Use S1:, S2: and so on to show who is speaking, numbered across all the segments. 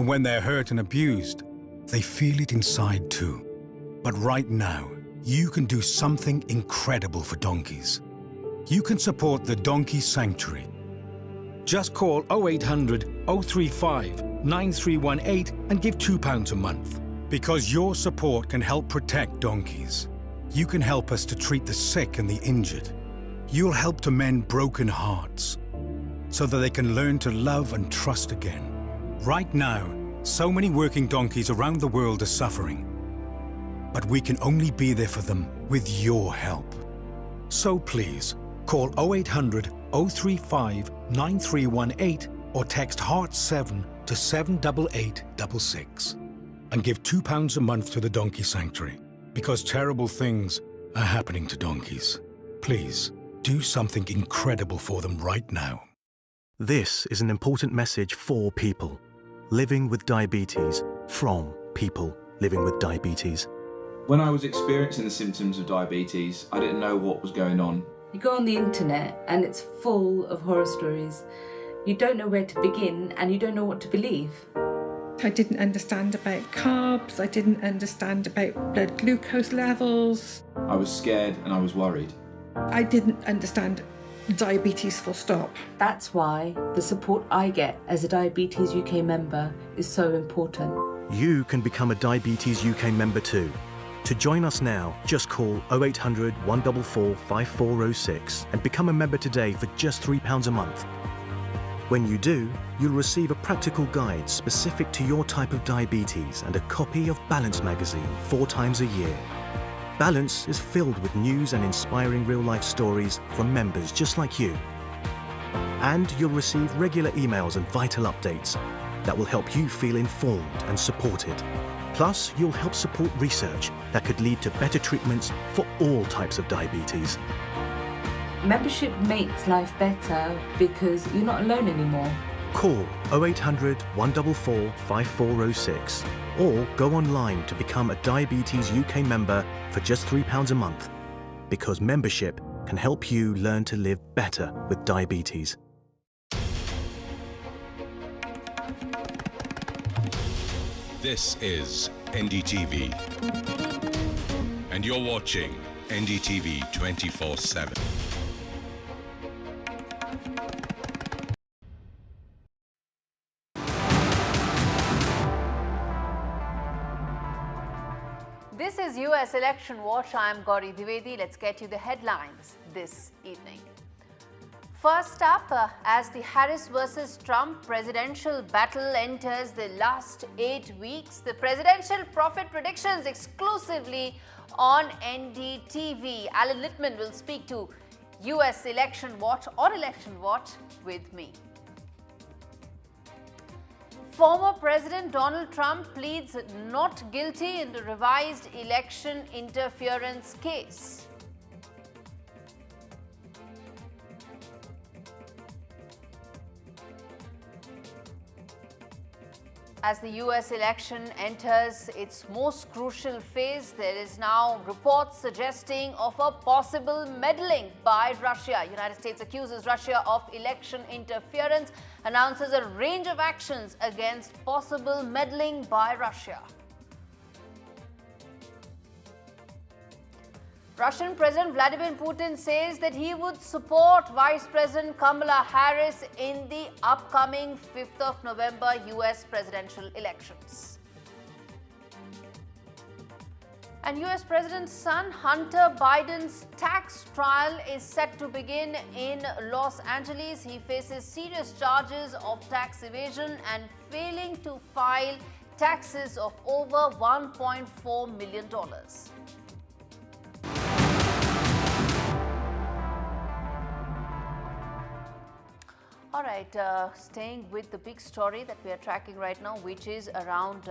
S1: And when they're hurt and abused, they feel it inside too. But right now, you can do something incredible for donkeys. You can support the Donkey Sanctuary. Just call 0800 035 9318 and give £2 a month. Because your support can help protect donkeys. You can help us to treat the sick and the injured. You'll help to mend broken hearts so that they can learn to love and trust again. Right now, so many working donkeys around the world are suffering. But we can only be there for them with your help. So please, call 0800 035 9318 or text HEART7 to 78866 and give £2 a month to the Donkey Sanctuary, because terrible things are happening to donkeys. Please, do something incredible for them right now.
S2: This is an important message for people living with diabetes from people living with diabetes.
S3: When I was experiencing the symptoms of diabetes, I didn't know what was going on.
S4: You go on the internet and it's full of horror stories. You don't know where to begin and you don't know what to believe.
S5: I didn't understand about carbs, I didn't understand about blood glucose levels.
S3: I was scared and I was worried.
S5: I didn't understand diabetes full stop.
S4: That's why the support I get as a Diabetes UK member is so important.
S2: You can become a Diabetes UK member too. To join us now, just call 0800 144 5406 and become a member today for just £3 a month. When you do, you'll receive a practical guide specific to your type of diabetes and a copy of Balance magazine 4 times a year. Balance is filled with news and inspiring real-life stories from members just like you. And you'll receive regular emails and vital updates that will help you feel informed and supported. Plus, you'll help support research that could lead to better treatments for all types of diabetes.
S4: Membership makes life better because you're not alone anymore.
S2: Call 0800 144 5406 or go online to become a Diabetes UK member for just £3 a month, because membership can help you learn to live better with diabetes.
S6: This is NDTV, and you're watching NDTV 24/7.
S7: This is US Election Watch. I'm Gaurie Dwivedi. Let's get you the headlines this evening. First up, as the Harris versus Trump presidential battle enters the last 8 weeks, the presidential profit predictions exclusively on NDTV. Allan Lichtman will speak to US Election Watch on Election Watch with me. Former President Donald Trump pleads not guilty in the revised election interference case. As the US election enters its most crucial phase, there is now reports suggesting of a possible meddling by Russia. United States accuses Russia of election interference, announces a range of actions against possible meddling by Russia. Russian President Vladimir Putin says that he would support Vice President Kamala Harris in the upcoming 5th of November US presidential elections. And US President's son Hunter Biden's tax trial is set to begin in Los Angeles. He faces serious charges of tax evasion and failing to file taxes of over $1.4 million. All right, staying with the big story that we are tracking right now, which is around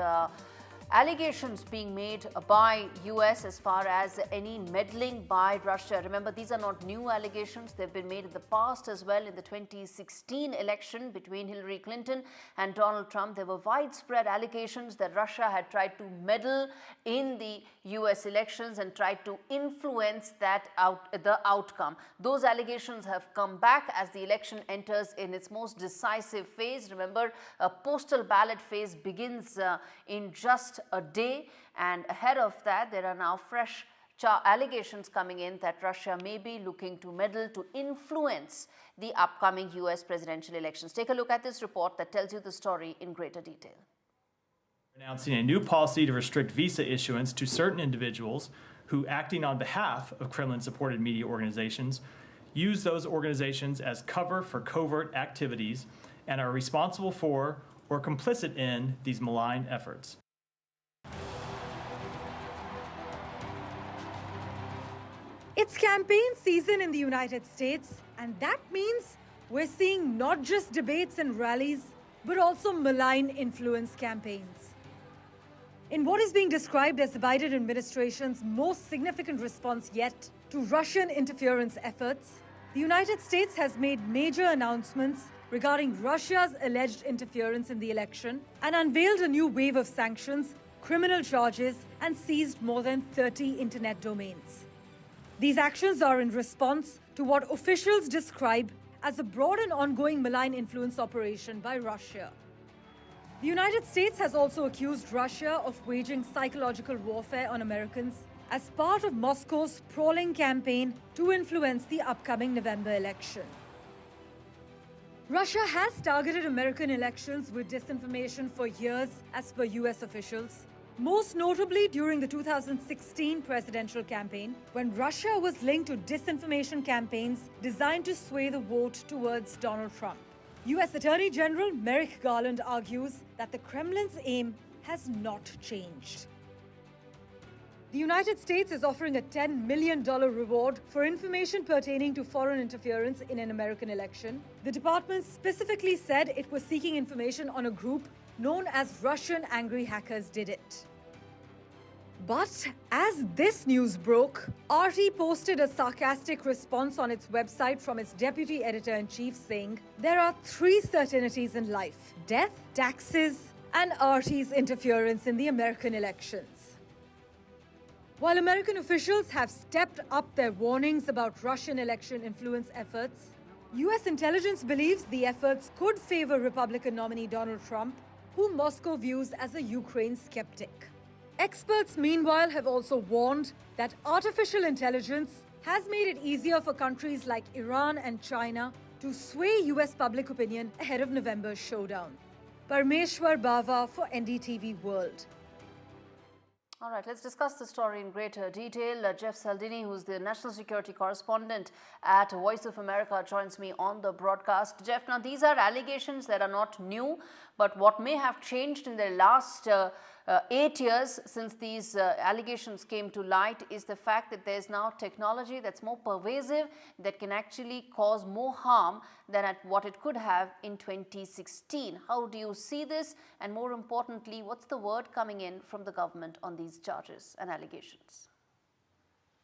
S7: allegations being made by US as far as any meddling by Russia. Remember, these are not new allegations. They've been made in the past as well. In the 2016 election between Hillary Clinton and Donald Trump, there were widespread allegations that Russia had tried to meddle in the US elections and tried to influence the outcome. Those allegations have come back as the election enters in its most decisive phase. Remember, a postal ballot phase begins in just a day, and ahead of that there are now fresh allegations coming in that Russia may be looking to meddle to influence the upcoming US presidential elections. Take a look at this report that tells you the story in greater detail.
S8: Announcing a new policy to restrict visa issuance to certain individuals who, acting on behalf of Kremlin-supported media organizations, use those organizations as cover for covert activities and are responsible for or complicit in these malign efforts.
S9: It's campaign season in the United States, and that means we're seeing not just debates and rallies, but also malign influence campaigns. In what is being described as the Biden administration's most significant response yet to Russian interference efforts, the United States has made major announcements regarding Russia's alleged interference in the election and unveiled a new wave of sanctions, criminal charges, and seized more than 30 internet domains. These actions are in response to what officials describe as a broad and ongoing malign influence operation by Russia. The United States has also accused Russia of waging psychological warfare on Americans as part of Moscow's sprawling campaign to influence the upcoming November election. Russia has targeted American elections with disinformation for years, as per US officials. Most notably during the 2016 presidential campaign, when Russia was linked to disinformation campaigns designed to sway the vote towards Donald Trump. US Attorney General Merrick Garland argues that the Kremlin's aim has not changed. The United States is offering a $10 million reward for information pertaining to foreign interference in an American election. The department specifically said it was seeking information on a group known as Russian Angry Hackers did it. But as this news broke, RT posted a sarcastic response on its website from its deputy editor-in-chief saying, "There are three certainties in life: death, taxes, and RT's interference in the American elections." While American officials have stepped up their warnings about Russian election influence efforts, US intelligence believes the efforts could favor Republican nominee Donald Trump, whom Moscow views as a Ukraine skeptic. Experts, meanwhile, have also warned that artificial intelligence has made it easier for countries like Iran and China to sway US public opinion ahead of November's showdown. Parmeshwar Bava for NDTV World.
S7: All right, let's discuss the story in greater detail. Jeff Saldini, who's the national security correspondent at Voice of America, joins me on the broadcast. Jeff, now these are allegations that are not new, but what may have changed in the last 8 years since these allegations came to light is the fact that there's now technology that's more pervasive, that can actually cause more harm than at what it could have in 2016. How do you see this? And more importantly, what's the word coming in from the government on these charges and allegations?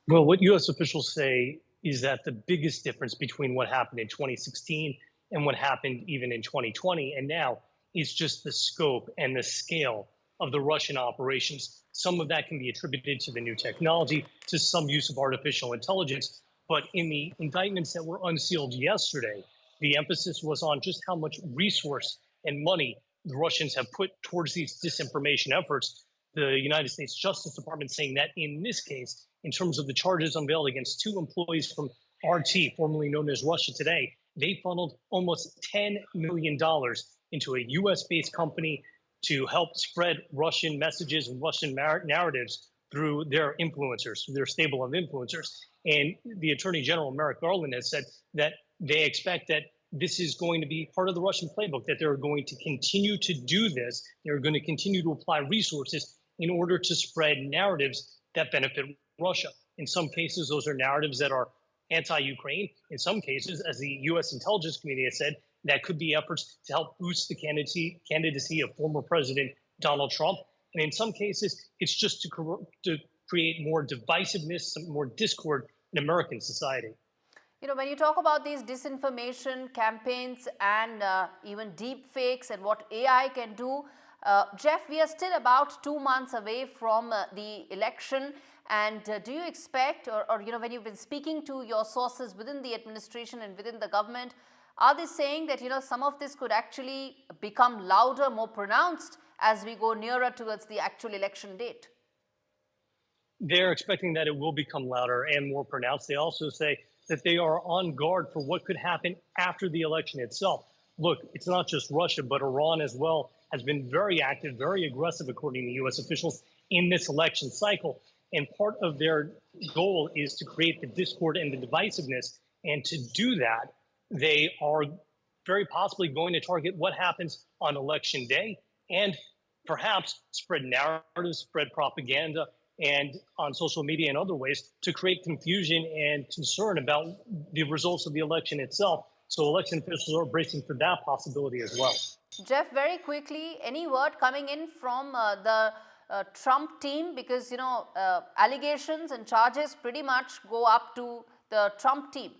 S10: Well, what U.S. officials say is that the biggest difference between what happened in 2016 and what happened even in 2020 and now is just the scope and the scale of the Russian operations. Some of that can be attributed to the new technology, to some use of artificial intelligence. But in the indictments that were unsealed yesterday, the emphasis was on just how much resource and money the Russians have put towards these disinformation efforts. The United States Justice Department saying that in this case, in terms of the charges unveiled against two employees from RT, formerly known as Russia Today, they funneled almost $10 million into a US-based company to help spread Russian messages and Russian narratives through their influencers, through their stable of influencers. And the Attorney General, Merrick Garland, has said that they expect that this is going to be part of the Russian playbook, that they're going to continue to do this. They're going to continue to apply resources in order to spread narratives that benefit Russia. In some cases, those are narratives that are anti-Ukraine. In some cases, as the U.S. intelligence community has said, that could be efforts to help boost the candidacy of former President Donald Trump. And in some cases, it's just to create more divisiveness, some more discord in American society.
S7: You know, when you talk about these disinformation campaigns and even deep fakes and what AI can do, Jeff, we are still about 2 months away from the election. And do you expect, or you know, when you've been speaking to your sources within the administration and within the government, are they saying that, you know, some of this could actually become louder, more pronounced as we go nearer towards the actual election date?
S10: They're expecting that it will become louder and more pronounced. They also say that they are on guard for what could happen after the election itself. Look, it's not just Russia, but Iran as well has been very active, very aggressive, according to U.S. officials, in this election cycle. And part of their goal is to create the discord and the divisiveness. And to do that, they are very possibly going to target what happens on election day and perhaps spread narratives, spread propaganda, and on social media and other ways to create confusion and concern about the results of the election itself. So election officials are bracing for that possibility as well.
S7: Jeff, very quickly, any word coming in from the Trump team? Because, you know, allegations and charges pretty much go up to the Trump team.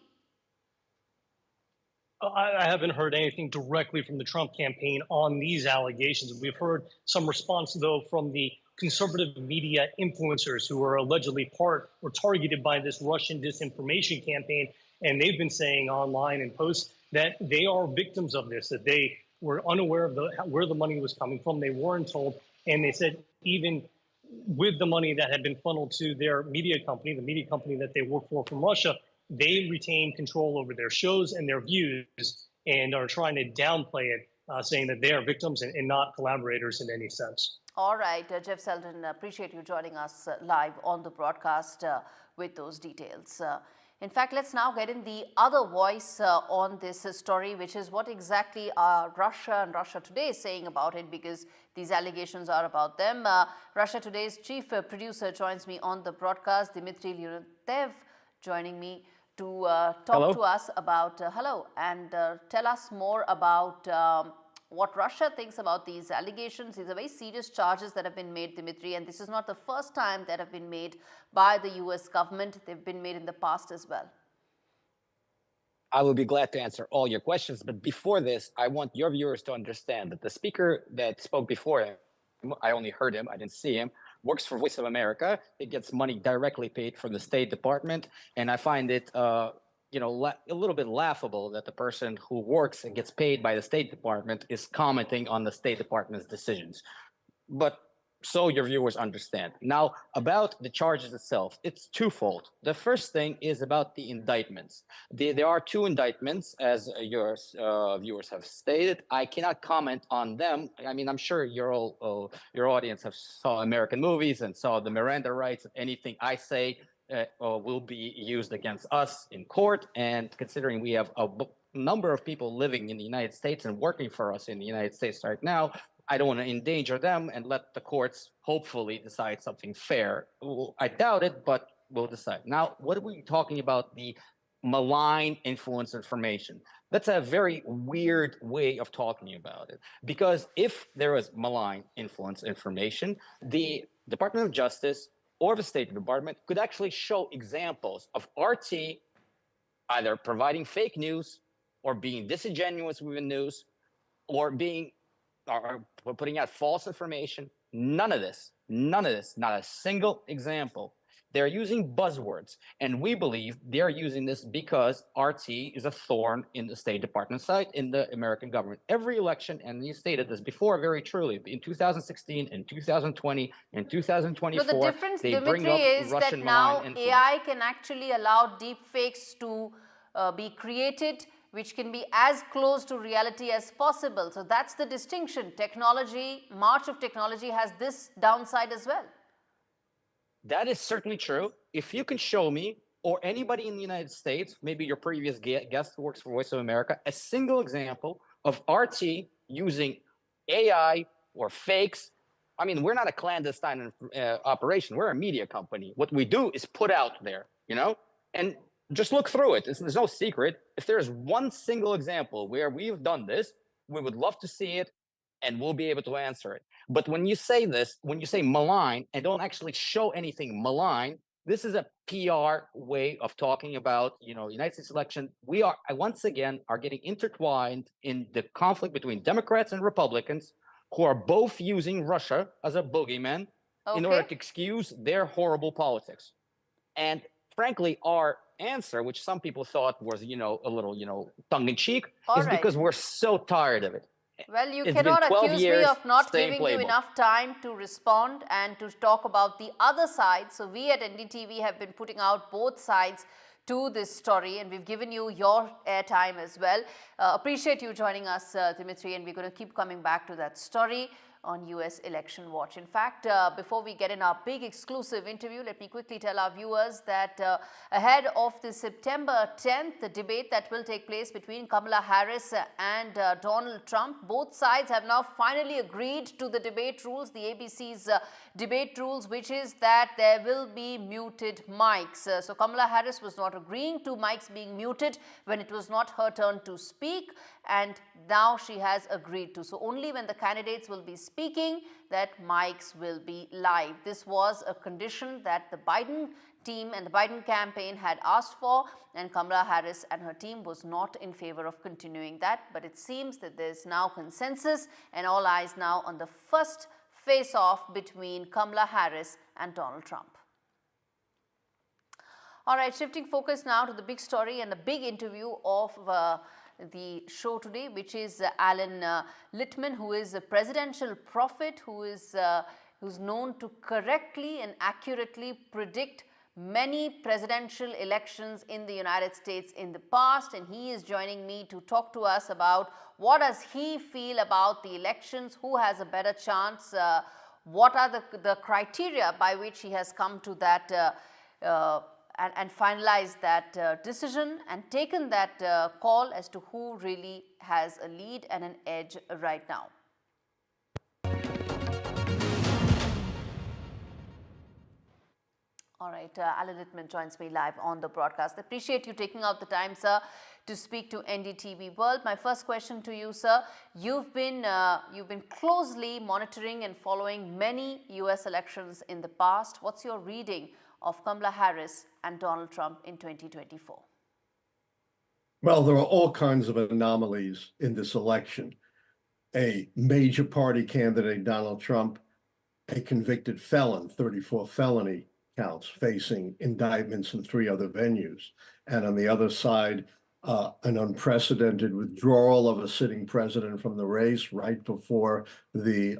S10: I haven't heard anything directly from the Trump campaign on these allegations. We've heard some response, though, from the conservative media influencers who are allegedly part or targeted by this Russian disinformation campaign. And they've been saying online in posts that they are victims of this, that they were unaware of where the money was coming from. They weren't told. And they said even with the money that had been funneled to their media company, the media company that they work for from Russia, they retain control over their shows and their views and are trying to downplay it, saying that they are victims and not collaborators in any sense.
S7: All right, Jeff Selden, appreciate you joining us live on the broadcast with those details. In fact, let's now get in the other voice on this story, which is what exactly are Russia and Russia Today saying about it, because these allegations are about them. Russia Today's chief producer joins me on the broadcast, Dmitry Leontiev, joining me to talk to us about, and tell us more about what Russia thinks about these allegations. These are very serious charges that have been made, Dmitry, and this is not the first time that have been made by the US government. They've been made in the past as well.
S11: I will be glad to answer all your questions, but before this, I want your viewers to understand that the speaker that spoke before him, I only heard him, I didn't see him, works for Voice of America. It gets money directly paid from the State Department, and I find it a little bit laughable that the person who works and gets paid by the State Department is commenting on the State Department's decisions. But so your viewers understand. Now, about the charges itself, it's twofold. The first thing is about the indictments. There are 2 indictments, as your viewers have stated. I cannot comment on them. I mean, I'm sure your audience have saw American movies and saw the Miranda rights. Anything I say will be used against us in court. And considering we have a number of people living in the United States and working for us in the United States right now, I don't want to endanger them and let the courts hopefully decide something fair. I doubt it, but we'll decide. Now, what are we talking about? The malign influence information. That's a very weird way of talking about it. Because if there was malign influence information, the Department of Justice or the State Department could actually show examples of RT either providing fake news or being disingenuous with the news or putting out false information. None of this, not a single example. They're using buzzwords, and we believe they're using this because RT is a thorn in the State Department side, in the American government. Every election, and you stated this before very truly, in 2016, in 2020, in 2024,
S7: no, the difference,
S11: they
S7: Dmitry,
S11: bring up
S7: is
S11: Russian
S7: that now
S11: malign influence.
S7: AI can actually allow deep fakes to be created, which can be as close to reality as possible. So that's the distinction. Technology, march of technology has this downside as well.
S11: That is certainly true. If you can show me, or anybody in the United States, maybe your previous guest who works for Voice of America, a single example of RT using AI or fakes. I mean, we're not a clandestine operation. We're a media company. What we do is put out there, and just look through it. There's no secret. If there's one single example where we've done this, we would love to see it. and we'll be able to answer it. But when you say this, when you say malign and don't actually show anything malign, this is a PR way of talking about, United States election. We are once again are getting intertwined in the conflict between Democrats and Republicans, who are both using Russia as a boogeyman in order to excuse their horrible politics. And frankly, our answer, which some people thought was, a little, tongue-in-cheek, is because we're so tired of it.
S7: Well, you
S11: It's
S7: cannot
S11: been 12
S7: accuse me
S11: years,
S7: of not
S11: same
S7: giving you
S11: playbook.
S7: enough time to respond and to talk about the other side. So we at NDTV have been putting out both sides to this story, and we've given you your airtime as well. Appreciate you joining us, Dimitri, and we're going to keep coming back to that story on US Election Watch. In fact, before we get in our big exclusive interview, let me quickly tell our viewers that ahead of the September 10th the debate that will take place between Kamala Harris and Donald Trump, both sides have now finally agreed to the debate rules, the ABC's debate rules, which is that there will be muted mics. So Kamala Harris was not agreeing to mics being muted when it was not her turn to speak, and now she has agreed to. So only when the candidates will be speaking that mics will be live. This was a condition that the Biden team and the Biden campaign had asked for, and Kamala Harris and her team was not in favor of continuing that. But it seems that there's now consensus, and all eyes now on the first face-off between Kamala Harris and Donald Trump. All right, shifting focus now to the big story and the big interview of the show today, which is Allan Lichtman, who is a presidential prophet, who's known to correctly and accurately predict many presidential elections in the United States in the past, and he is joining me to talk to us about what does he feel about the elections, who has a better chance, what are the criteria by which he has come to that and finalized that decision and taken that call as to who really has a lead and an edge right now. All right, Allan Lichtman joins me live on the broadcast. Appreciate you taking out the time, sir, to speak to NDTV World. My first question to you, sir, you've been closely monitoring and following many US elections in the past. What's your reading of Kamala Harris and Donald Trump in 2024?
S12: Well, there are all kinds of anomalies in this election. A major party candidate, Donald Trump, a convicted felon, 34 felony counts, facing indictments in 3 other venues. And on the other side, an unprecedented withdrawal of a sitting president from the race right before the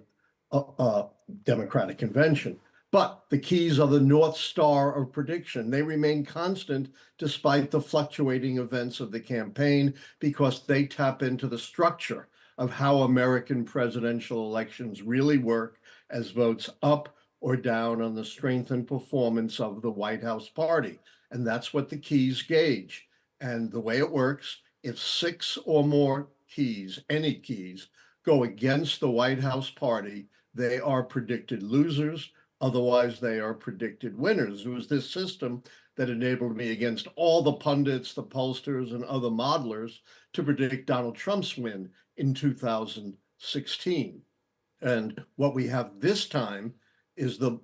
S12: Democratic convention. But the keys are the North Star of prediction. They remain constant despite the fluctuating events of the campaign, because they tap into the structure of how American presidential elections really work, as votes up or down on the strength and performance of the White House party. And that's what the keys gauge. And the way it works, if 6 or more keys, any keys, go against the White House party, they are predicted losers. Otherwise, they are predicted winners. It was this system that enabled me, against all the pundits, the pollsters, and other modelers, to predict Donald Trump's win in 2016. And what we have this time is the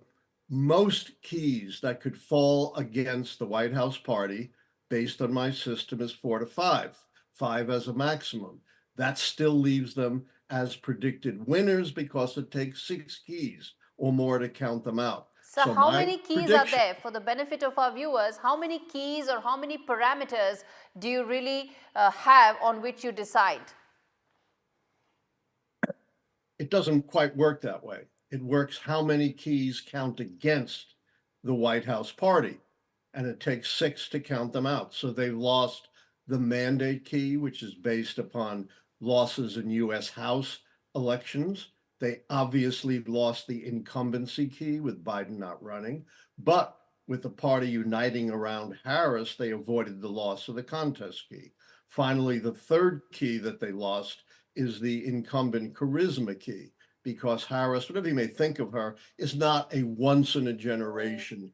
S12: most keys that could fall against the White House party, based on my system, is 4 to 5, 5 as a maximum. That still leaves them as predicted winners, because it takes 6 keys or more to count them out.
S7: So how many keys are there? For the benefit of our viewers, how many keys or how many parameters do you really have on which you decide?
S12: It doesn't quite work that way. It works how many keys count against the White House party, and it takes 6 to count them out. So they've lost the mandate key, which is based upon losses in US House elections. They obviously lost the incumbency key with Biden not running, but with the party uniting around Harris, they avoided the loss of the contest key. Finally, the third key that they lost is the incumbent charisma key, because Harris, whatever you may think of her, is not a once-in-a-generation,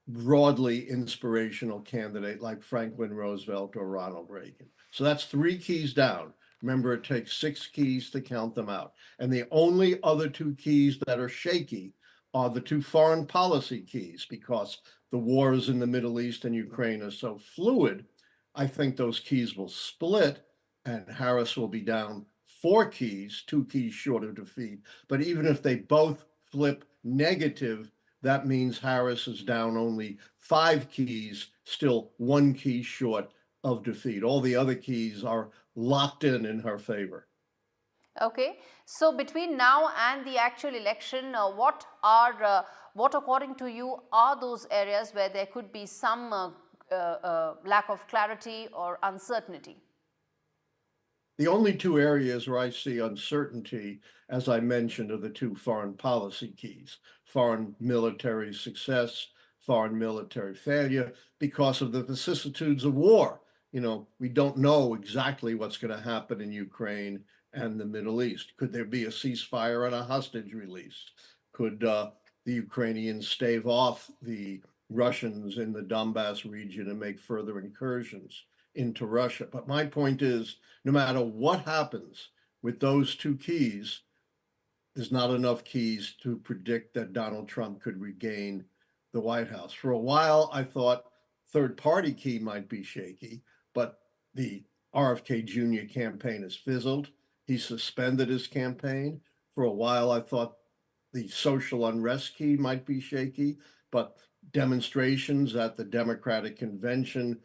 S12: broadly inspirational candidate like Franklin Roosevelt or Ronald Reagan. So that's 3 keys down. Remember, it takes 6 keys to count them out. And the only other 2 keys that are shaky are the 2 foreign policy keys, because the wars in the Middle East and Ukraine are so fluid. I think those keys will split and Harris will be down 4 keys, 2 keys short of defeat. But even if they both flip negative, that means Harris is down only 5 keys, still 1 key short of defeat. All the other keys are locked in her favor.
S7: Okay, so between now and the actual election, what according to you are those areas where there could be some lack of clarity or uncertainty?
S12: The only 2 areas where I see uncertainty, as I mentioned, are the 2 foreign policy keys: foreign military success, foreign military failure, because of the vicissitudes of war. You know, we don't know exactly what's going to happen in Ukraine and the Middle East. Could there be a ceasefire and a hostage release? Could the Ukrainians stave off the Russians in the Donbass region and make further incursions into Russia? But my point is, no matter what happens with those 2 keys, there's not enough keys to predict that Donald Trump could regain the White House. For a while, I thought third-party key might be shaky, but the RFK Jr. campaign has fizzled. He suspended his campaign. For a while, I thought the social unrest key might be shaky, but demonstrations at the Democratic convention,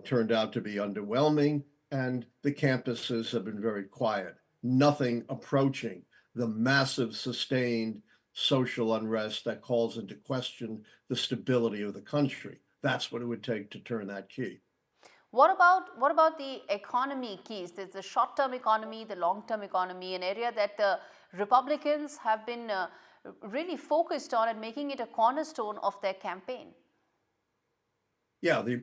S12: turned out to be underwhelming, and the campuses have been very quiet. Nothing approaching the massive sustained social unrest that calls into question the stability of the country. That's what it would take to turn that key.
S7: What about the economy keys? There's the short-term economy, the long-term economy, an area that the Republicans have been really focused on and making it a cornerstone of their campaign.
S12: Yeah, the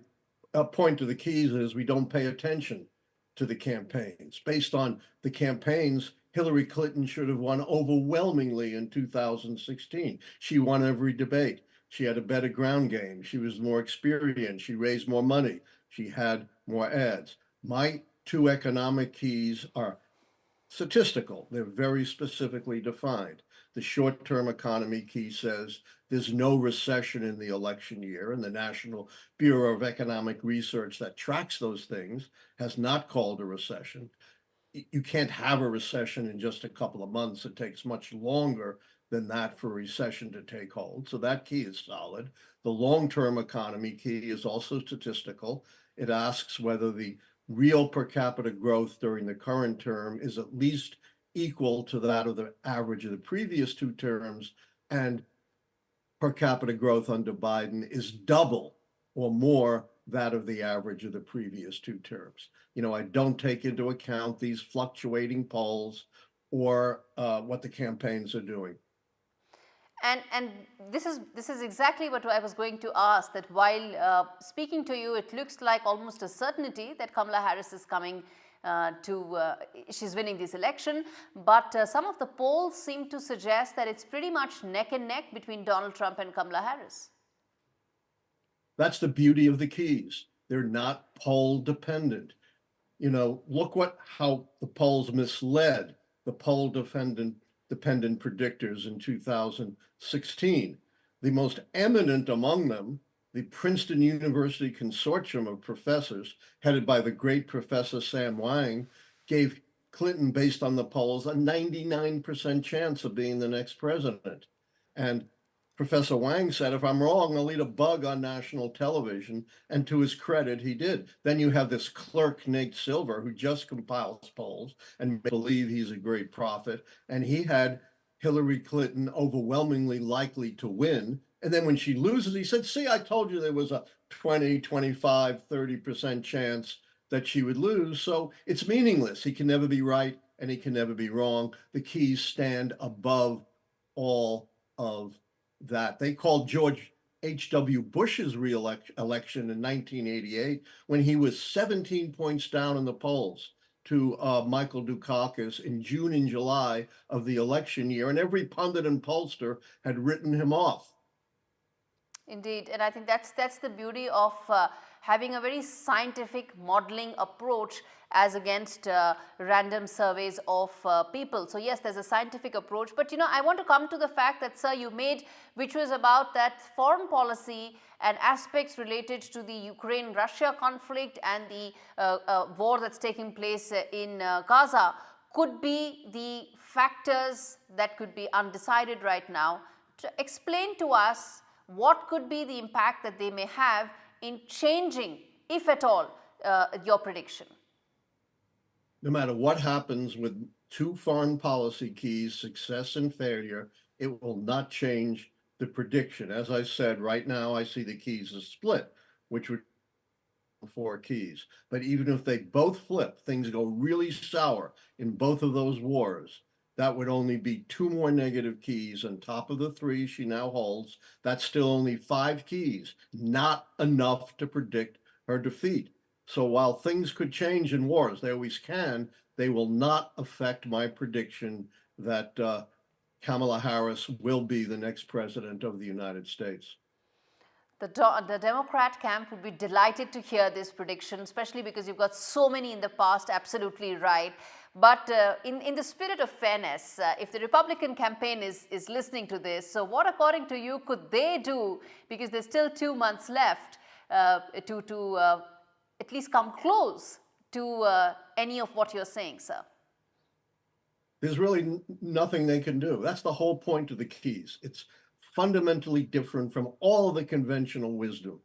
S12: point of the keys is we don't pay attention to the campaigns. Based on the campaigns, Hillary Clinton should have won overwhelmingly in 2016. She won every debate. She had a better ground game. She was more experienced. She raised more money. She had more ads. My 2 economic keys are statistical. They're very specifically defined. The short-term economy key says there's no recession in the election year, and the National Bureau of Economic Research that tracks those things has not called a recession. You can't have a recession in just a couple of months. It takes much longer than that for a recession to take hold. So that key is solid. The long-term economy key is also statistical. It asks whether the real per capita growth during the current term is at least equal to that of the average of the previous 2 terms, and per capita growth under Biden is double or more that of the average of the previous 2 terms. I don't take into account these fluctuating polls or what the campaigns are doing.
S7: And this is exactly what I was going to ask, that while speaking to you, it looks like almost a certainty that Kamala Harris is coming she's winning this election, but some of the polls seem to suggest that it's pretty much neck and neck between Donald Trump and Kamala Harris.
S12: That's the beauty of the keys. They're not poll dependent. Look how the polls misled the poll dependent predictors in 2016. The most eminent among them, the Princeton University Consortium of professors, headed by the great Professor Sam Wang, gave Clinton, based on the polls, a 99% chance of being the next president. And Professor Wang said, if I'm wrong, I'll eat a bug on national television. And to his credit, he did. Then you have this clerk, Nate Silver, who just compiles polls and believe he's a great prophet. And he had Hillary Clinton overwhelmingly likely to win. And then when she loses, he said, see, I told you there was a 20, 25, 30% chance that she would lose. So it's meaningless. He can never be right and he can never be wrong. The keys stand above all of that. They called George H.W. Bush's election in 1988 when he was 17 points down in the polls to Michael Dukakis in June and July of the election year, and every pundit and pollster had written him off.
S7: Indeed, and I think that's the beauty of having a very scientific modeling approach as against random surveys of people. So yes, there's a scientific approach, but I want to come to the fact that, sir, you made, which was about that foreign policy and aspects related to the Ukraine-Russia conflict and the war that's taking place in Gaza could be the factors that could be undecided right now. To explain to us what could be the impact that they may have in changing, if at all, your prediction?
S12: No matter what happens with two foreign policy keys, success and failure, it will not change the prediction. As I said, right now I see the keys as split, which would be 4 keys. But even if they both flip, things go really sour in both of those wars, that would only be 2 more negative keys on top of the 3 she now holds. That's still only 5 keys, not enough to predict her defeat. So while things could change in wars, they always can, they will not affect my prediction that Kamala Harris will be the next president of the United States.
S7: The Democrat camp would be delighted to hear this prediction, especially because you've got so many in the past, absolutely right. But in the spirit of fairness, if the Republican campaign is listening to this, so what, according to you, could they do, because there's still 2 months left, to at least come close to any of what you're saying, sir?
S12: There's really nothing they can do. That's the whole point of the keys. It's fundamentally different from all of the conventional wisdom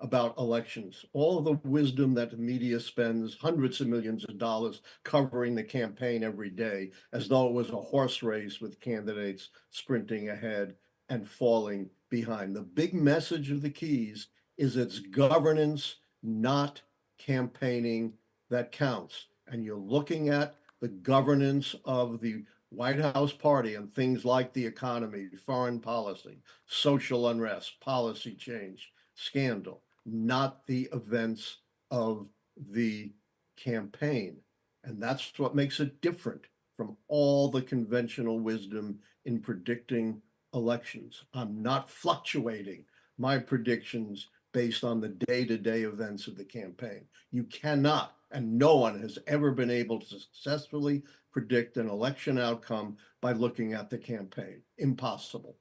S12: about elections, all of the wisdom that the media spends hundreds of millions of dollars covering the campaign every day, as though it was a horse race with candidates sprinting ahead and falling behind. The big message of the keys is it's governance, not campaigning, that counts. And you're looking at the governance of the White House party on things like the economy, foreign policy, social unrest, policy change, scandal, not the events of the campaign. And that's what makes it different from all the conventional wisdom in predicting elections. I'm not fluctuating my predictions based on the day-to-day events of the campaign. You cannot, and no one has ever been able to successfully predict an election outcome by looking at the campaign. Impossible.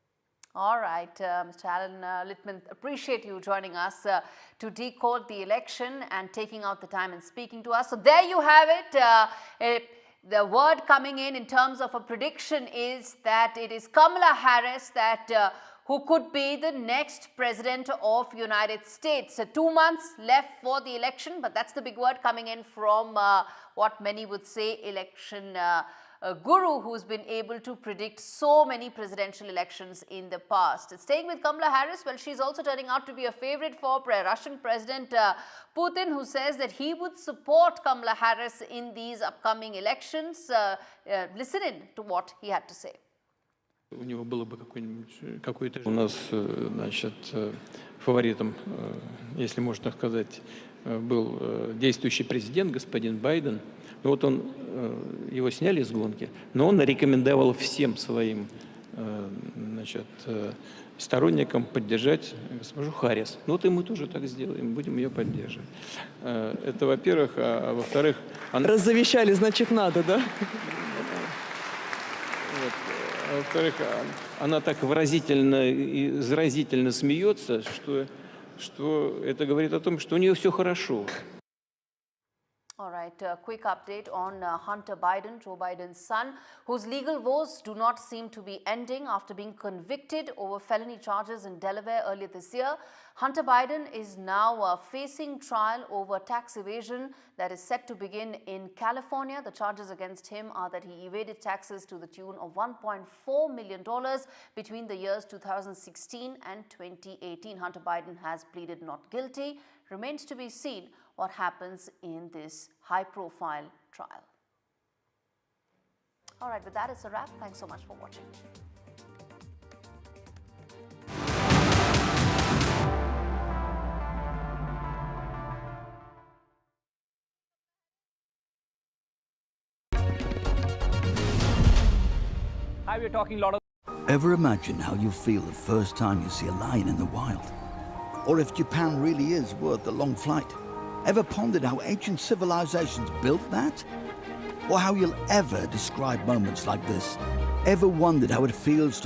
S7: All right, Mr. Allan Lichtman, appreciate you joining us to decode the election and taking out the time and speaking to us. So there you have it. The word coming in terms of a prediction is that it is Kamala Harris that who could be the next president of United States. So 2 months left for the election, but that's the big word coming in from what many would say election guru, who's been able to predict so many presidential elections in the past. Staying with Kamala Harris, well, she's also turning out to be a favorite for Russian President Putin, who says that he would support Kamala Harris in these upcoming elections. Listen in to what he had to say.
S13: У него было бы какое-то... У нас, значит, фаворитом, если можно сказать, был действующий президент, господин Байден. Ну вот он, его сняли из гонки, но он рекомендовал всем своим, значит, сторонникам поддержать госпожу Харрис. Ну вот и мы тоже так сделаем, будем ее поддерживать. Это, во-первых. А во-вторых...
S14: Раз завещали, значит, надо, да?
S13: Во-вторых, она так выразительно и заразительно смеется, что это говорит о том, что у нее все хорошо.
S7: All right, a quick update on Hunter Biden, Joe Biden's son, whose legal woes do not seem to be ending after being convicted over felony charges in Delaware earlier this year. Hunter Biden is now facing trial over tax evasion that is set to begin in California. The charges against him are that he evaded taxes to the tune of $1.4 million between the years 2016 and 2018. Hunter Biden has pleaded not guilty. Remains to be seen what happens in this high-profile trial. All right, with that, it's a wrap. Thanks so much for watching.
S15: Ever imagine how you'll feel the first time you see a lion in the wild? or if Japan really is worth the long flight. Ever pondered how ancient civilizations built that? Or how you'll ever describe moments like this? Ever wondered how it feels to